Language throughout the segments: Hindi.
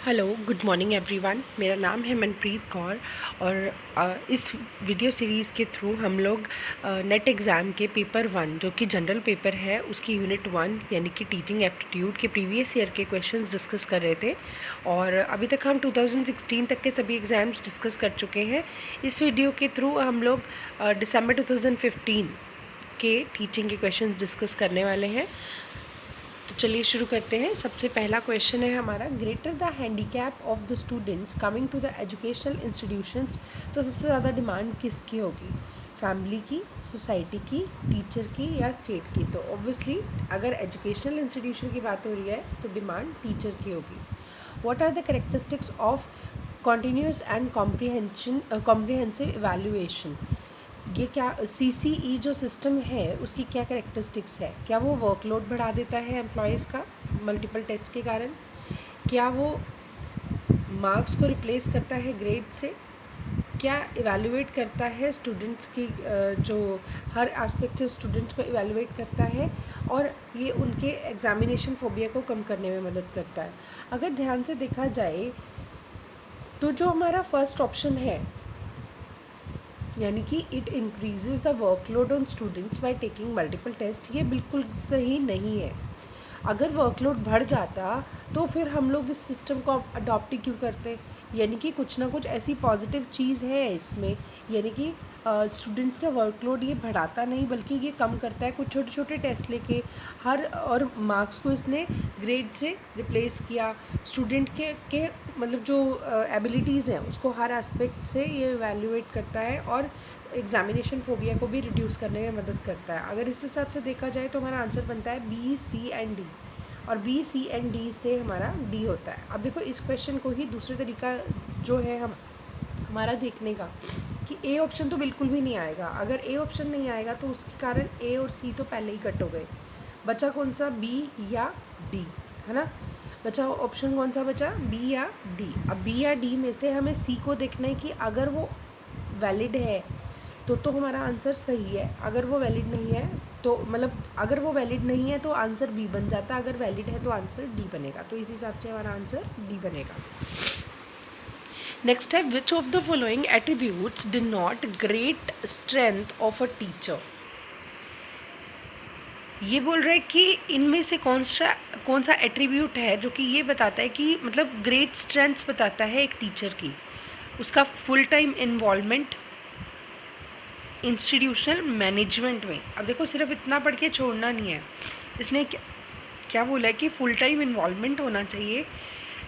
Hello, good morning everyone. मेरा नाम है मनप्रीत कौर और इस वीडियो सीरीज़ के थ्रू हम लोग नेट एग्ज़ाम के पेपर 1 जो कि जनरल पेपर है उसकी यूनिट 1 यानी कि टीचिंग एप्टीट्यूड के प्रीवियस ईयर के क्वेश्चंस डिस्कस कर रहे थे। और अभी तक हम 2016 तक के सभी एग्ज़ाम्स डिस्कस कर चुके हैं। इस वीडियो के थ्रू हम लोग दिसंबर 2015 के टीचिंग के क्वेश्चंस डिस्कस करने वाले हैं। तो चलिए शुरू करते हैं। सबसे पहला क्वेश्चन है हमारा, greater the handicap of the students coming to the educational institutions. तो सबसे ज़्यादा डिमांड किसकी होगी, फैमिली की, सोसाइटी की, टीचर की या स्टेट की? तो ऑब्वियसली अगर एजुकेशनल इंस्टीट्यूशन की बात हो रही है तो डिमांड टीचर की होगी। What are the characteristics of continuous and comprehensive evaluation? ये क्या CCE जो सिस्टम है उसकी क्या कैरेक्टरिस्टिक्स है? क्या वो वर्कलोड बढ़ा देता है एम्प्लॉयज़ का मल्टीपल टेस्ट के कारण? क्या वो मार्क्स को रिप्लेस करता है ग्रेड से? क्या इवैल्यूएट करता है स्टूडेंट्स की जो हर एस्पेक्ट से स्टूडेंट्स को इवैल्यूएट करता है और ये उनके एग्जामिनेशन फोबिया को कम करने में मदद करता है? अगर ध्यान से देखा जाए तो जो हमारा फर्स्ट ऑप्शन है यानी कि it increases the workload on students by taking multiple test, ये बिल्कुल सही नहीं है। अगर वर्कलोड बढ़ जाता तो फिर हम लोग इस सिस्टम को अडॉप्ट ही क्यों करते? यानी कि कुछ ना कुछ ऐसी पॉजिटिव चीज़ है इसमें, यानी कि स्टूडेंट्स का वर्कलोड ये बढ़ाता नहीं बल्कि ये कम करता है। कुछ छोटे छोटे टेस्ट लेके हर और मार्क्स को इसने ग्रेड से रिप्लेस किया। स्टूडेंट के मतलब जो एबिलिटीज़ हैं उसको हर एस्पेक्ट से ये इवैल्यूएट करता है और एग्जामिनेशन फोबिया को भी रिड्यूस करने में मदद करता है। अगर इस हिसाब से देखा जाए तो हमारा आंसर बनता है B, C एंड D, और B, C एंड D से हमारा D होता है। अब देखो इस क्वेश्चन को ही दूसरे तरीका जो है हमारा देखने का कि A ऑप्शन तो बिल्कुल भी नहीं आएगा। अगर A ऑप्शन नहीं आएगा तो उसके कारण A और C तो पहले ही कट हो गए। बचा कौन सा, B या D, है ना? बचा ऑप्शन कौन सा बचा, B या D। अब B या D में से हमें C को देखना है कि अगर वो वैलिड है तो हमारा आंसर सही है। अगर वो वैलिड नहीं है तो मतलब अगर वो वैलिड नहीं है तो आंसर बी बन जाता है, अगर वैलिड है तो आंसर डी बनेगा। तो इस हिसाब से हमारा आंसर डी बनेगा। नेक्स्ट है, which of the following attributes denote great strength of a teacher? ये बोल रहा है कि इनमें से कौन सा एट्रीब्यूट है जो कि ये बताता है कि मतलब ग्रेट स्ट्रेंथ्स बताता है एक टीचर की, उसका full time involvement institutional management में। अब देखो सिर्फ इतना पढ़ के छोड़ना नहीं है, इसने क्या बोला है कि फुल टाइम इन्वॉल्वमेंट होना चाहिए,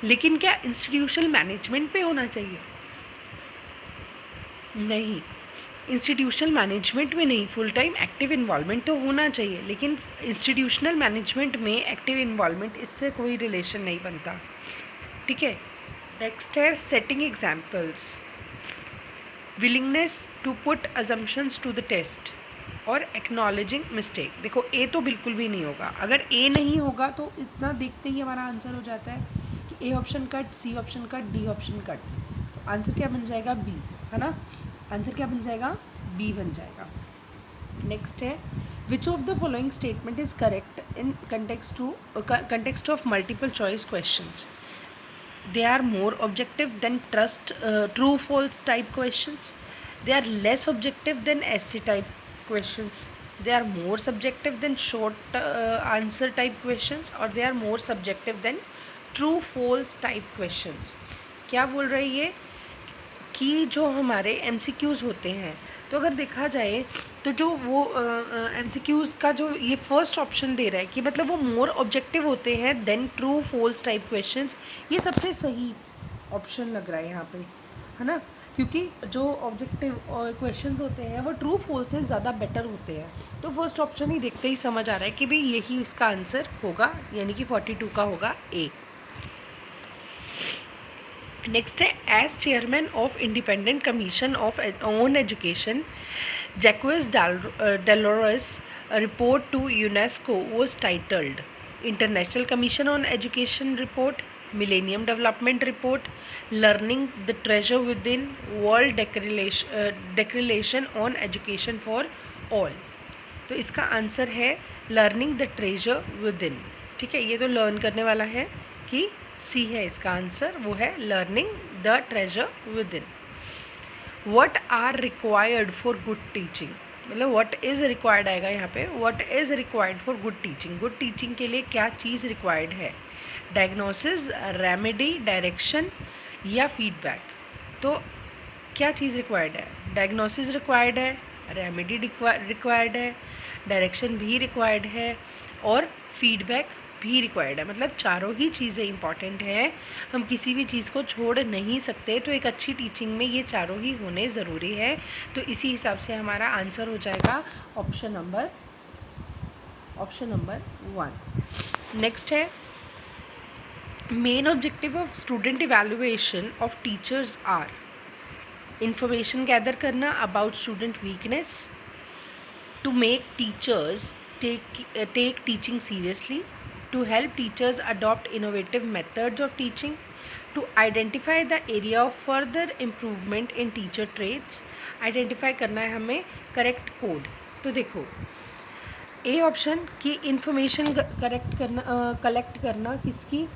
लेकिन क्या इंस्टीट्यूशनल मैनेजमेंट पे होना चाहिए? नहीं, इंस्टीट्यूशनल मैनेजमेंट में नहीं, फुल टाइम एक्टिव इन्वॉल्वमेंट तो होना चाहिए, लेकिन इंस्टीट्यूशनल मैनेजमेंट में एक्टिव इन्वॉल्वमेंट इससे कोई रिलेशन नहीं बनता। ठीक है, नेक्स्ट है setting examples, willingness to put assumptions to the test और एक्नॉलेजिंग मिस्टेक। देखो ए तो बिल्कुल भी नहीं होगा। अगर ए नहीं होगा तो इतना देखते ही हमारा आंसर हो जाता है कि A option cut, C option cut, D option cut. तो आंसर क्या बन जाएगा, बी, है ना? आंसर क्या बन जाएगा, बी बन जाएगा। नेक्स्ट है, which of the following statement is correct in context of multiple choice questions? They are more objective than true false type questions. They are less objective than essay type questions. They are more subjective than short answer type questions, or they are more subjective than true false type questions. क्या बोल रही है ये कि जो हमारे MCQs होते हैं, तो अगर देखा जाए तो जो वो MCQs का जो ये फर्स्ट ऑप्शन दे रहा है कि मतलब वो मोर ऑब्जेक्टिव होते हैं then true false type questions, ये सबसे सही ऑप्शन लग रहा है यहाँ पे, है ना? क्योंकि जो ऑब्जेक्टिव क्वेश्चंस होते हैं वो ट्रू फॉल्स से ज़्यादा बेटर होते हैं। तो फर्स्ट ऑप्शन ही देखते ही समझ आ रहा है कि भाई यही उसका आंसर होगा, यानी कि 42 का होगा ए। नेक्स्ट है, as chairman of independent commission of on education, Jacques Delors report to UNESCO was titled International Commission on Education Report, Millennium Development Report, Learning the Treasure Within, World Declaration on Education for All। तो इसका आंसर है learning the treasure with in. ठीक है, ये तो लर्न करने वाला है कि सी है इसका आंसर, वो है learning the treasure within. What are required for good teaching, मतलब व्हाट इज़ रिक्वायर्ड आएगा यहाँ पे, what is required for good teaching. Good teaching के लिए क्या चीज़ रिक्वायर्ड है, डायग्नोसिस, रेमेडी, डायरेक्शन या फीडबैक। तो क्या चीज़ रिक्वायर्ड है, डायग्नोसिस रिक्वायर्ड है, रेमेडी रिक्वायर्ड है, डायरेक्शन भी रिक्वायर्ड है और फीडबैक भी रिक्वायर्ड है। मतलब चारों ही चीज़ें इंपॉर्टेंट हैं, हम किसी भी चीज़ को छोड़ नहीं सकते। तो एक अच्छी टीचिंग में ये चारों ही होने ज़रूरी है। तो इसी हिसाब से हमारा आंसर हो जाएगा ऑप्शन नंबर 1। नेक्स्ट है, main objective of student evaluation of teachers are, information gather करना about student weakness, to make teachers take teaching seriously, to help teachers adopt innovative methods of teaching, to identify the area of further improvement in teacher traits। Identify करना है हमें करेक्ट कोड। तो देखो ए ऑप्शन की इंफॉर्मेशन कलेक्ट करना किसकी,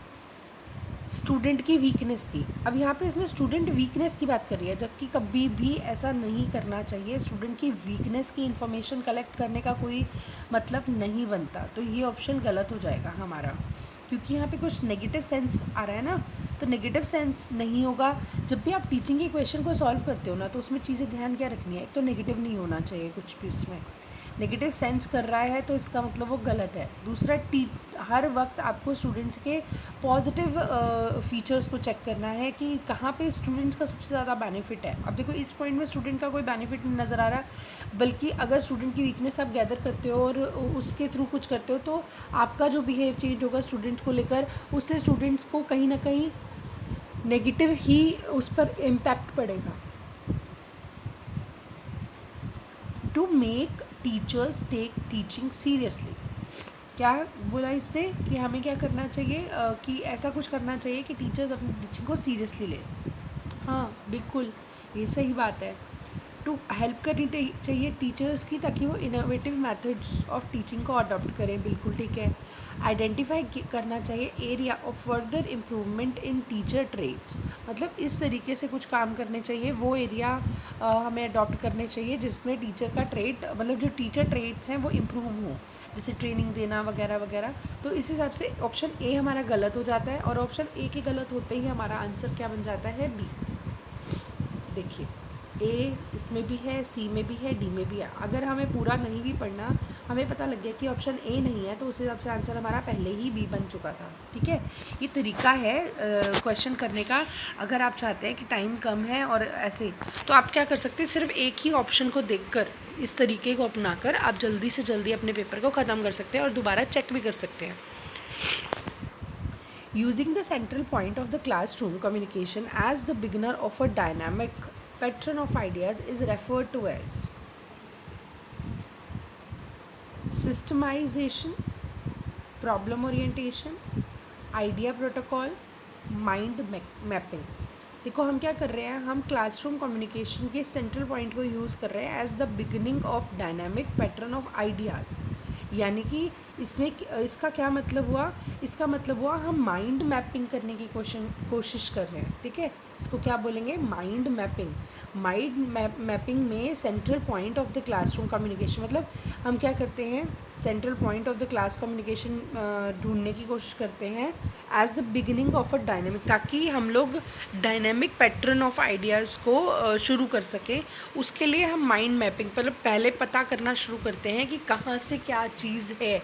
स्टूडेंट की वीकनेस की। अब यहाँ पे इसने स्टूडेंट वीकनेस की बात करी है, जबकि कभी भी ऐसा नहीं करना चाहिए। स्टूडेंट की वीकनेस की इन्फॉर्मेशन कलेक्ट करने का कोई मतलब नहीं बनता। तो ये ऑप्शन गलत हो जाएगा हमारा, क्योंकि यहाँ पे कुछ नेगेटिव सेंस आ रहा है ना, तो नेगेटिव सेंस नहीं होगा। जब भी आप टीचिंग के क्वेश्चन को सॉल्व करते हो ना, तो उसमें चीज़ें ध्यान क्या रखनी है, एक तो नेगेटिव नहीं होना चाहिए कुछ भी, उसमें नेगेटिव सेंस कर रहा है तो इसका मतलब वो गलत है। दूसरा, हर वक्त आपको स्टूडेंट्स के पॉजिटिव फीचर्स को चेक करना है कि कहाँ पे स्टूडेंट्स का सबसे ज़्यादा बेनिफिट है। अब देखो इस पॉइंट में स्टूडेंट का कोई बेनिफिट नहीं नज़र आ रहा, बल्कि अगर स्टूडेंट की वीकनेस आप गैदर करते हो और उसके थ्रू कुछ करते हो, तो आपका जो बिहेव चेंज होगा स्टूडेंट्स को लेकर, उससे स्टूडेंट्स को कहीं ना कहीं नेगेटिव ही उस पर इम्पैक्ट पड़ेगा। To make teachers take teaching seriously, क्या बोला इसने कि हमें क्या करना चाहिए, कि ऐसा कुछ करना चाहिए कि टीचर्स अपनी टीचिंग को सीरियसली लें। हाँ बिल्कुल, ये सही बात है। टू हेल्प करनी चाहिए टीचर्स की, ताकि वो इनोवेटिव मेथड्स ऑफ टीचिंग को अडॉप्ट करें, बिल्कुल ठीक है। आइडेंटिफाई करना चाहिए area of further improvement in teacher traits, मतलब इस तरीके से कुछ काम करने चाहिए, वो एरिया हमें अडॉप्ट करने चाहिए जिसमें टीचर का ट्रेड, मतलब जो टीचर ट्रेड्स हैं वो इम्प्रूव हों, जैसे ट्रेनिंग देना वगैरह वगैरह। तो इस हिसाब से ऑप्शन ए हमारा गलत हो जाता है, और ऑप्शन ए के गलत होते ही हमारा आंसर क्या बन जाता है, बी। देखिए ए इसमें भी है, सी में भी है, डी में भी है। अगर हमें पूरा नहीं भी पढ़ना, हमें पता लग गया कि ऑप्शन ए नहीं है, तो उस हिसाब से आंसर हमारा पहले ही बी बन चुका था। ठीक है, ये तरीका है क्वेश्चन करने का। अगर आप चाहते हैं कि टाइम कम है और ऐसे, तो आप क्या कर सकते हैं, सिर्फ एक ही ऑप्शन को देखकर, इस तरीके को अपनाकर आप जल्दी से जल्दी अपने पेपर को ख़त्म कर सकते हैं और दोबारा चेक भी कर सकते हैं। Using the central point of the classroom communication as the beginner of a dynamic pattern of ideas is referred to as systemization, problem orientation, idea protocol, mind mapping। देखो हम क्या कर रहे हैं, हम क्लासरूम कम्युनिकेशन के सेंट्रल पॉइंट को यूज़ कर रहे हैं as the beginning of dynamic pattern of ideas. यानी कि इसमें इसका क्या मतलब हुआ, इसका मतलब हुआ हम माइंड मैपिंग करने की कोशिश कर रहे हैं। ठीक है, इसको क्या बोलेंगे, माइंड मैपिंग। माइंड मैपिंग में central point of the classroom communication, मतलब हम क्या करते हैं, central point of the class communication ढूंढने की कोशिश करते हैं as the beginning of a dynamic, ताकि हम लोग डायनेमिक पैटर्न ऑफ आइडियाज़ को शुरू कर सकें। उसके लिए हम माइंड मैपिंग मतलब पहले पता करना शुरू करते हैं कि कहाँ से क्या चीज़ है,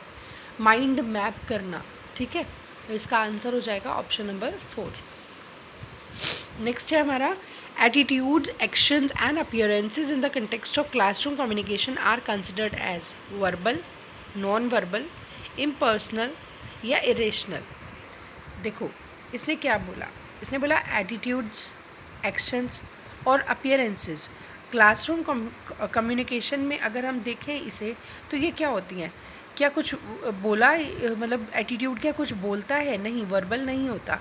माइंड मैप करना। ठीक है, तो इसका आंसर हो जाएगा ऑप्शन नंबर 4। नेक्स्ट है हमारा, attitudes, actions and appearances in the context of classroom communication are considered as verbal, non verbal, impersonal या इरेशनल। देखो इसने क्या बोला, इसने बोला एटीट्यूड्स, एक्शंस और अपीयरेंसेस क्लासरूम कम्युनिकेशन में अगर हम देखें इसे, तो ये क्या होती हैं, क्या कुछ बोला, मतलब एटीट्यूड क्या कुछ बोलता है, नहीं, वर्बल नहीं होता,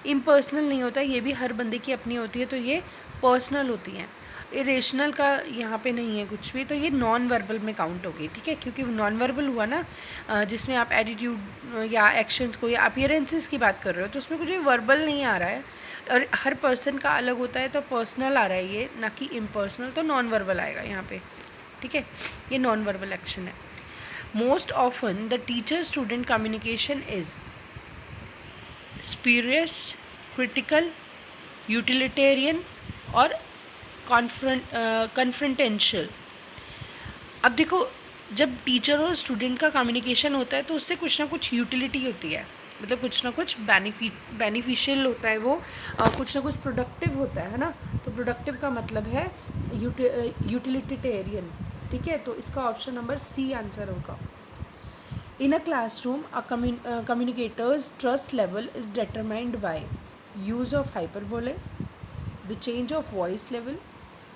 इम्पर्सनल नहीं होता, ये भी हर बंदे की अपनी होती है, तो ये पर्सनल होती हैं। इरेशनल का यहाँ पे नहीं है कुछ भी, तो ये नॉन वर्बल में काउंट होगी, ठीक है, क्योंकि नॉन वर्बल हुआ ना, जिसमें आप एटीट्यूड या एक्शंस को या अपीयरेंसेस की बात कर रहे हो, तो उसमें कुछ भी वर्बल नहीं आ रहा है, और हर पर्सन का अलग होता है, तो पर्सनल आ रहा है ये, ना कि इम्पर्सनल, तो नॉन वर्बल आएगा यहाँ पे, ठीक है, ये नॉन वर्बल एक्शन है। Most often the teacher student communication is spurious, critical, utilitarian और कन्फ्रंटेंशियल। अब देखो, जब टीचर और स्टूडेंट का कम्युनिकेशन होता है तो उससे कुछ ना कुछ यूटिलिटी होती है, मतलब कुछ ना कुछ बेनिफिशियल होता है वो, कुछ ना कुछ प्रोडक्टिव होता है ना, तो प्रोडक्टिव का मतलब है यूटिलिटेरियन, ठीक है, तो इसका ऑप्शन नंबर सी आंसर होगा। In a classroom, a communicator's trust level is determined by use of hyperbole, the change of voice level,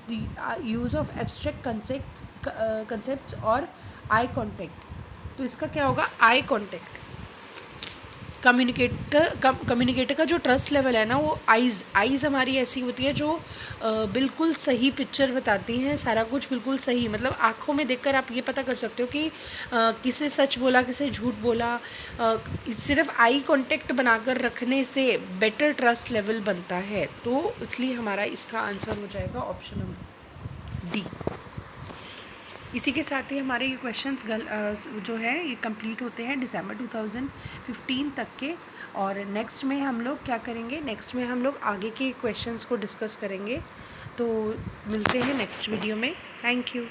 the use of abstract concepts और eye contact। तो इसका क्या होगा, आई कॉन्टेक्ट। कम्युनिकेटर का जो ट्रस्ट लेवल है ना, वो आइज़ हमारी ऐसी होती है जो बिल्कुल सही पिक्चर बताती हैं, सारा कुछ बिल्कुल सही, मतलब आँखों में देखकर आप ये पता कर सकते हो कि किसे सच बोला, किसे झूठ बोला। सिर्फ आई कांटेक्ट बनाकर रखने से बेटर ट्रस्ट लेवल बनता है, तो इसलिए हमारा इसका आंसर हो जाएगा ऑप्शन नंबर डी। इसी के साथ ही हमारे ये क्वेश्चंस जो है ये कंप्लीट होते हैं दिसंबर 2015 तक के। और नेक्स्ट में हम लोग क्या करेंगे, नेक्स्ट में हम लोग आगे के क्वेश्चंस को डिस्कस करेंगे। तो मिलते हैं नेक्स्ट वीडियो में। Thank you.